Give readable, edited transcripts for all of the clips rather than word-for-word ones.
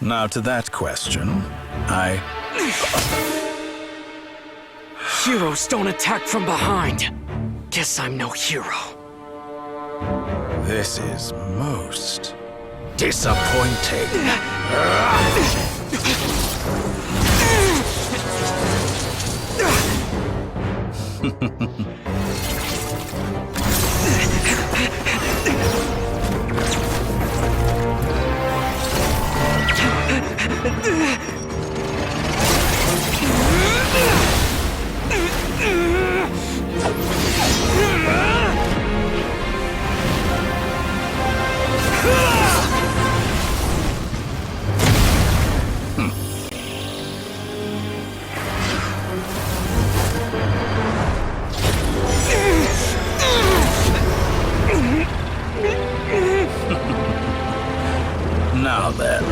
Now to that question, Heroes don't attack from behind. Guess I'm no hero. This is most disappointing. Now then.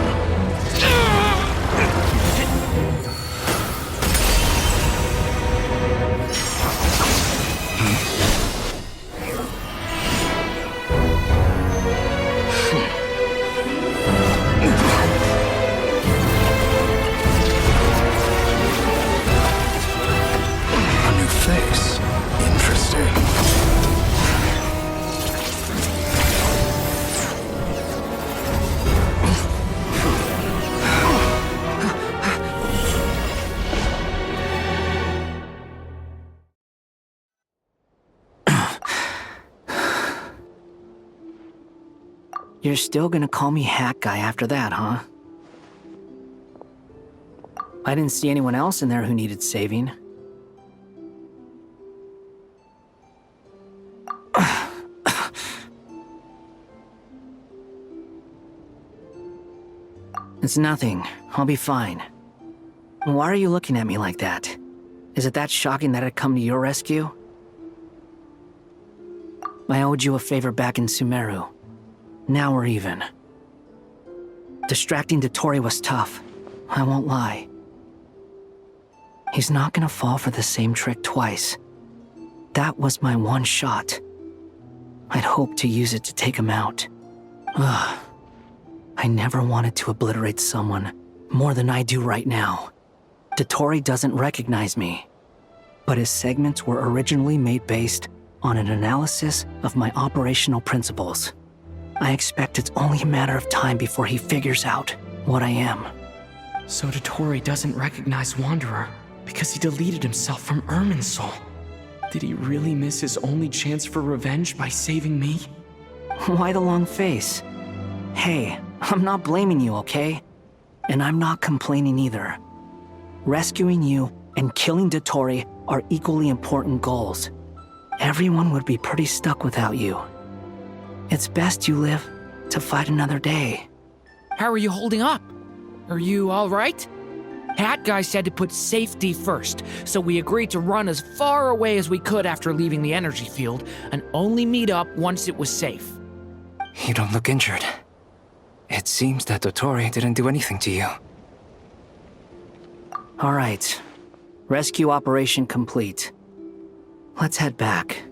A new face. Interesting. You're still gonna call me Hat Guy after that, huh? I didn't see anyone else in there who needed saving. It's nothing. I'll be fine. Why are you looking at me like that? Is it that shocking that I'd come to your rescue? I owed you a favor back in Sumeru. Now we're even. Distracting Dotori was tough, I won't lie. He's not gonna fall for the same trick twice. That was my one shot. I'd hoped to use it to take him out. Ugh. I never wanted to obliterate someone more than I do right now. Dotori doesn't recognize me, but his segments were originally made based on an analysis of my operational principles. I expect it's only a matter of time before he figures out what I am. So Dotori doesn't recognize Wanderer because he deleted himself from Irminsul. Did he really miss his only chance for revenge by saving me? Why the long face? Hey, I'm not blaming you, okay? And I'm not complaining either. Rescuing you and killing Dotori are equally important goals. Everyone would be pretty stuck without you. It's best you live to fight another day. How are you holding up? Are you all right? Hat Guy said to put safety first, so we agreed to run as far away as we could after leaving the energy field and only meet up once it was safe. You don't look injured. It seems that Dotori didn't do anything to you. All right. Rescue operation complete. Let's head back.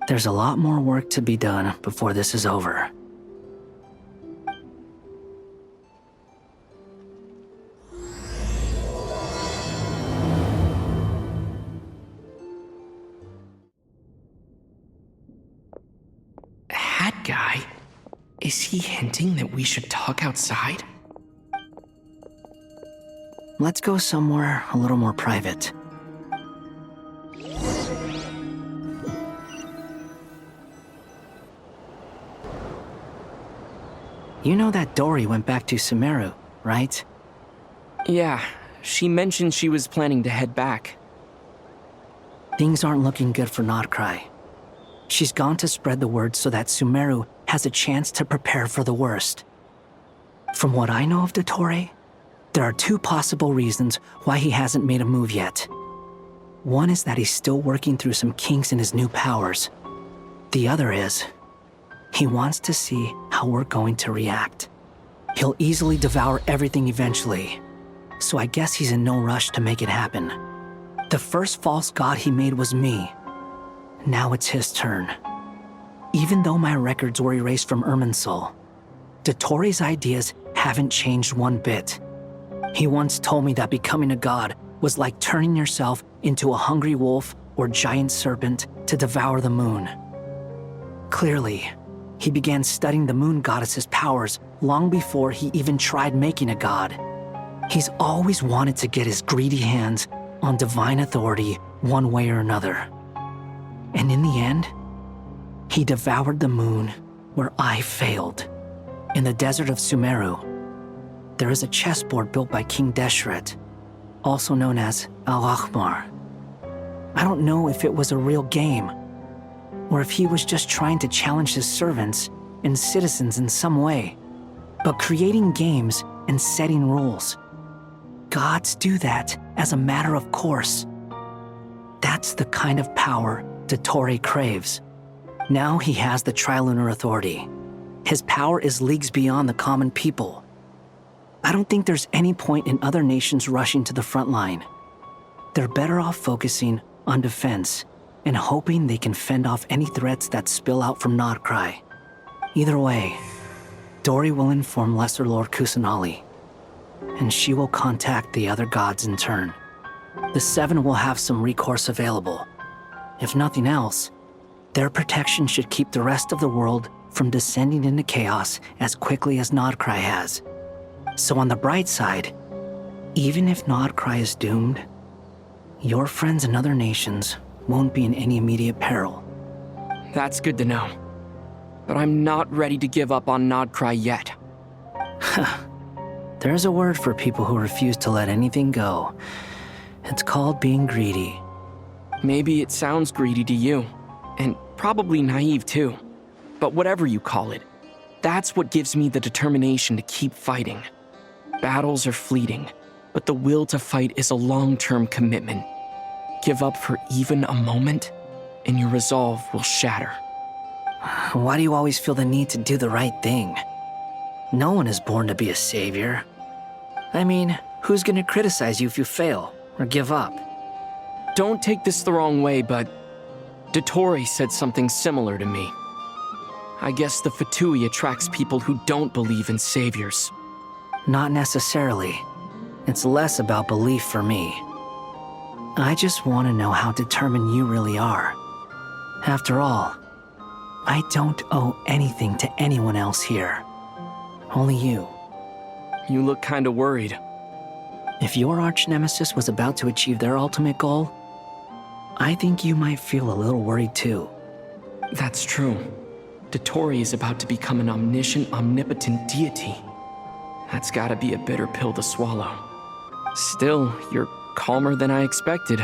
There's a lot more work to be done before this is over. Hat Guy? Is he hinting that we should talk outside? Let's go somewhere a little more private. You know that Dory went back to Sumeru, right? Yeah, she mentioned she was planning to head back. Things aren't looking good for Notcry. She's gone to spread the word so that Sumeru has a chance to prepare for the worst. From what I know of Dotori, there are two possible reasons why he hasn't made a move yet. One is that he's still working through some kinks in his new powers. The other is, he wants to see how we're going to react. He'll easily devour everything eventually, so I guess he's in no rush to make it happen. The first false god he made was me. Now it's his turn. Even though my records were erased from Irminsul, Dotori's ideas haven't changed one bit. He once told me that becoming a god was like turning yourself into a hungry wolf or giant serpent to devour the moon. Clearly, he began studying the moon goddess's powers long before he even tried making a god. He's always wanted to get his greedy hands on divine authority one way or another. And in the end, he devoured the moon where I failed. In the desert of Sumeru, there is a chessboard built by King Deshret, also known as Al-Ahmar. I don't know if it was a real game, or if he was just trying to challenge his servants and citizens in some way. But creating games and setting rules, gods do that as a matter of course. That's the kind of power Dotori craves. Now he has the Trilunar Authority. His power is leagues beyond the common people. I don't think there's any point in other nations rushing to the front line. They're better off focusing on defense and hoping they can fend off any threats that spill out from Nodcry. Either way, Dori will inform Lesser Lord Kusanali, and she will contact the other gods in turn. The Seven will have some recourse available. If nothing else, their protection should keep the rest of the world from descending into chaos as quickly as Nodcry has. So on the bright side, even if Nodcry is doomed, your friends in other nations won't be in any immediate peril. That's good to know. But I'm not ready to give up on Nodcry yet. There's a word for people who refuse to let anything go. It's called being greedy. Maybe it sounds greedy to you, and probably naive too. But whatever you call it, that's what gives me the determination to keep fighting. Battles are fleeting, but the will to fight is a long-term commitment. Give up for even a moment, and your resolve will shatter. Why do you always feel the need to do the right thing? No one is born to be a savior. I mean, who's gonna criticize you if you fail or give up? Don't take this the wrong way, but Dotori said something similar to me. I guess the Fatui attracts people who don't believe in saviors. Not necessarily. It's less about belief for me. I just want to know how determined you really are. After all, I don't owe anything to anyone else here. Only you. You look kinda worried. If your arch-nemesis was about to achieve their ultimate goal, I think you might feel a little worried too. That's true. Dotori is about to become an omniscient, omnipotent deity. That's gotta be a bitter pill to swallow. Still, you're calmer than I expected.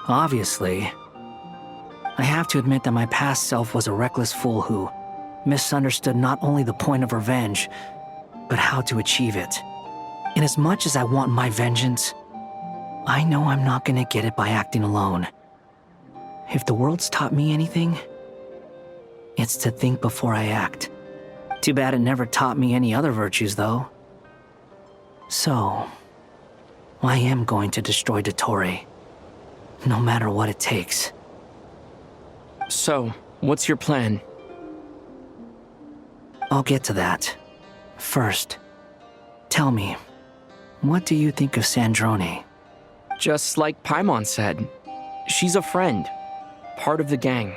Obviously. I have to admit that my past self was a reckless fool who misunderstood not only the point of revenge, but how to achieve it. And as much as I want my vengeance, I know I'm not gonna get it by acting alone. If the world's taught me anything, it's to think before I act. Too bad it never taught me any other virtues, though. So, I am going to destroy Dotori, no matter what it takes. So, what's your plan? I'll get to that. First, tell me, what do you think of Sandrone? Just like Paimon said, she's a friend, part of the gang.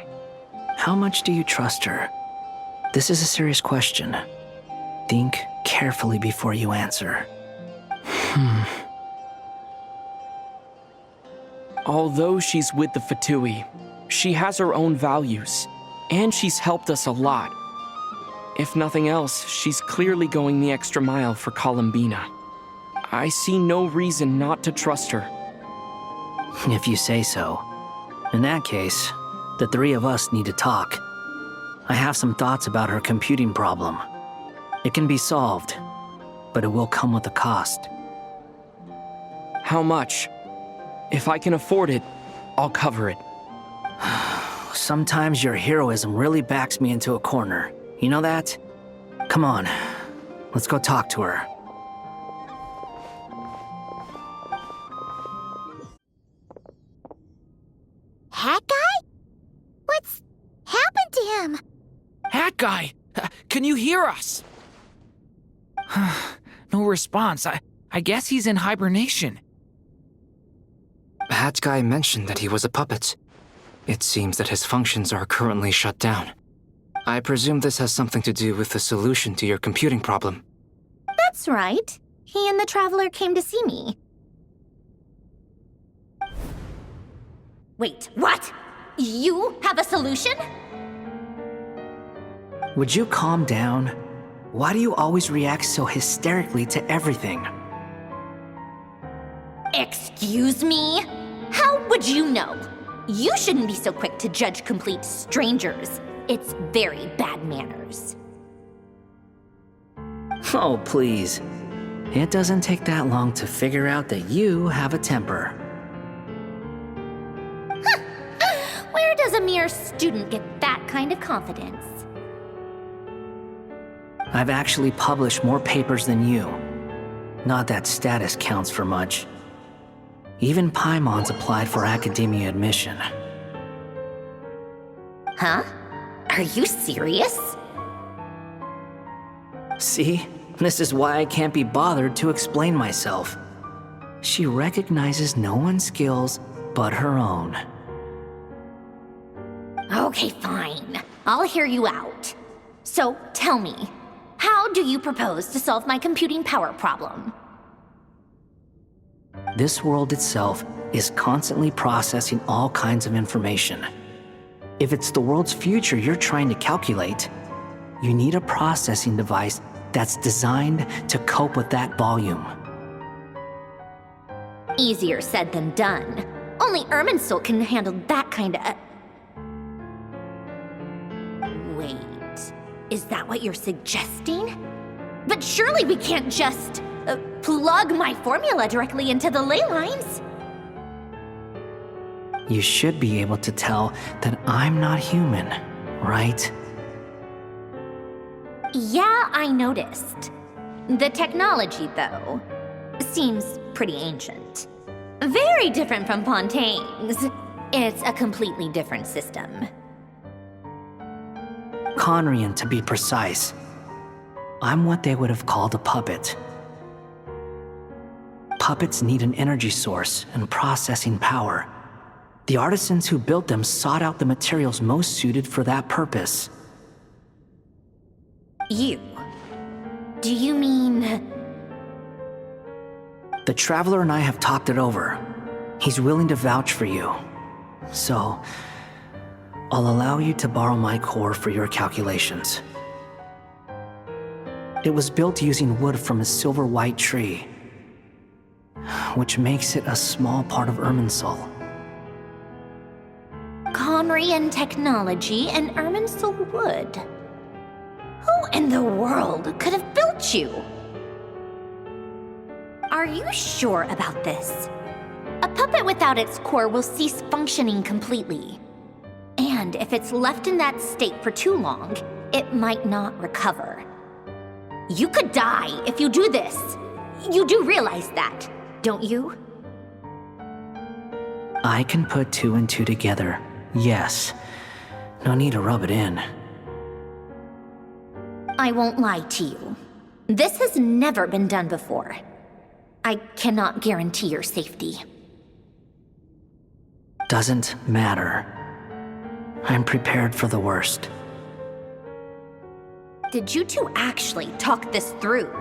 How much do you trust her? This is a serious question. Think carefully before you answer. Although she's with the Fatui, she has her own values, and she's helped us a lot. If nothing else, she's clearly going the extra mile for Columbina. I see no reason not to trust her. If you say so. In that case, the three of us need to talk. I have some thoughts about her computing problem. It can be solved, but it will come with a cost. How much? If I can afford it, I'll cover it. Sometimes your heroism really backs me into a corner. You know that? Come on, let's go talk to her. Hat guy? What's happened to him? Hat guy, can you hear us? No response. I guess he's in hibernation. Hat Guy mentioned that he was a puppet. It seems that his functions are currently shut down. I presume this has something to do with the solution to your computing problem. That's right. He and the Traveler came to see me. Wait, what? You have a solution? Would you calm down? Why do you always react so hysterically to everything? Excuse me? How would you know? You shouldn't be so quick to judge complete strangers. It's very bad manners. Oh, please. It doesn't take that long to figure out that you have a temper. Where does a mere student get that kind of confidence? I've actually published more papers than you. Not that status counts for much. Even Paimon's applied for academia admission. Huh? Are you serious? See? This is why I can't be bothered to explain myself. She recognizes no one's skills but her own. Okay, fine. I'll hear you out. So, tell me, how do you propose to solve my computing power problem? This world itself is constantly processing all kinds of information. If it's the world's future you're trying to calculate, you need a processing device that's designed to cope with that volume. Easier said than done. Only 𝐒𝐜𝐴 can handle that kind of... Wait, is that what you're suggesting? But surely we can't just plug my formula directly into the ley lines. You should be able to tell that I'm not human, right? Yeah, I noticed. The technology, though, seems pretty ancient. Very different from Fontaine's. It's a completely different system. Conrian, to be precise. I'm what they would have called a puppet. Puppets need an energy source and processing power. The artisans who built them sought out the materials most suited for that purpose. You? Do you mean... The Traveler and I have talked it over. He's willing to vouch for you. So, I'll allow you to borrow my core for your calculations. It was built using wood from a silver white tree, which makes it a small part of 𝐒𝐿. Conrian technology and 𝐒𝐿 wood. Who in the world could have built you? Are you sure about this? A puppet without its core will cease functioning completely. And if it's left in that state for too long, it might not recover. You could die if you do this. You do realize that, don't you? I can put two and two together, yes. No need to rub it in. I won't lie to you. This has never been done before. I cannot guarantee your safety. Doesn't matter. I'm prepared for the worst. Did you two actually talk this through?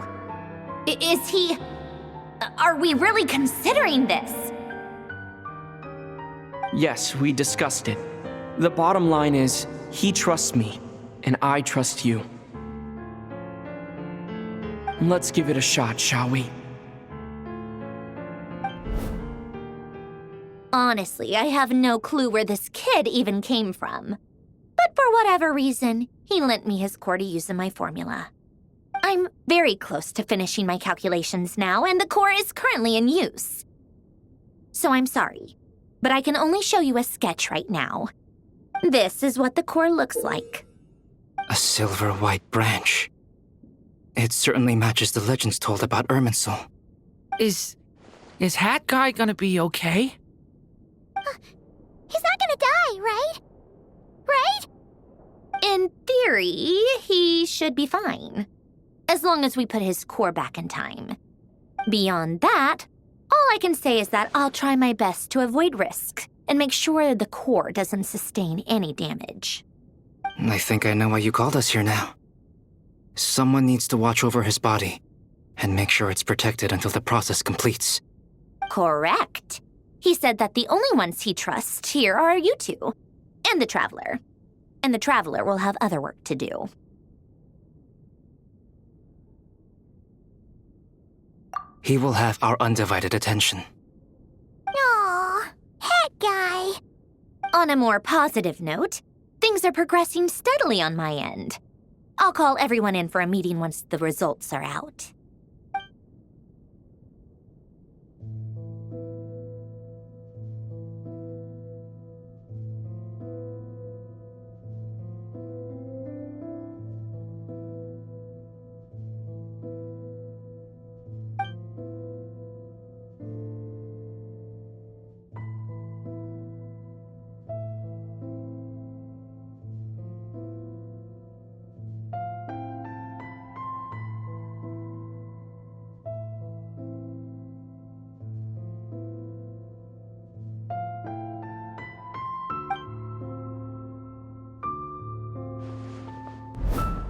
Is he... Are we really considering this? Yes, we discussed it. The bottom line is, he trusts me, and I trust you. Let's give it a shot, shall we? Honestly, I have no clue where this kid even came from. But for whatever reason, he lent me his core to use in my formula. I'm very close to finishing my calculations now, and the core is currently in use. So I'm sorry, but I can only show you a sketch right now. This is what the core looks like. A silver white branch. It certainly matches the legends told about 𝐒𝐿. Is Hat Guy gonna be okay? He's not gonna die, right? Right? In theory, he should be fine. as long as we put his core back in time. Beyond that, all I can say is that I'll try my best to avoid risk and make sure the core doesn't sustain any damage. I think I know why you called us here now. Someone needs to watch over his body and make sure it's protected until the process completes. Correct. He said that the only ones he trusts here are you two, and the Traveler. And the Traveler will have other work to do. He will have our undivided attention. Aww, Hat Guy. On a more positive note, things are progressing steadily on my end. I'll call everyone in for a meeting once the results are out.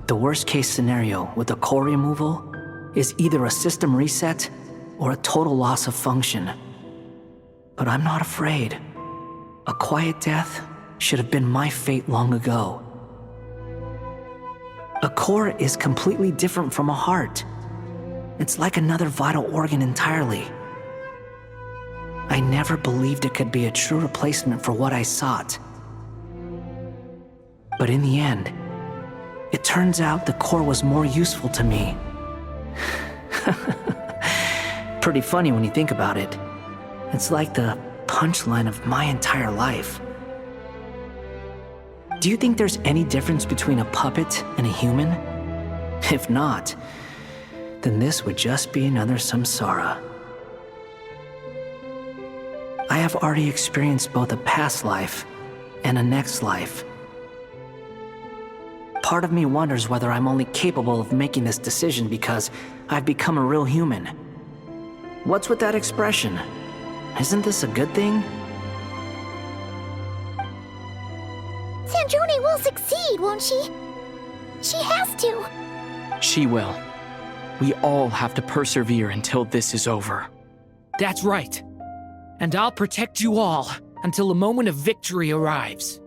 The worst case scenario with the core removal is either a system reset or a total loss of function. But I'm not afraid. A quiet death should have been my fate long ago. A core is completely different from a heart. It's like another vital organ entirely. I never believed it could be a true replacement for what I sought. But in the end, it turns out the core was more useful to me. Pretty funny when you think about it. It's like the punchline of my entire life. Do you think there's any difference between a puppet and a human? If not, then this would just be another samsara. I have already experienced both a past life and a next life. Part of me wonders whether I'm only capable of making this decision because I've become a real human. What's with that expression? Isn't this a good thing? Sandrone will succeed, won't she? She has to. She will. We all have to persevere until this is over. That's right. And I'll protect you all until a moment of victory arrives.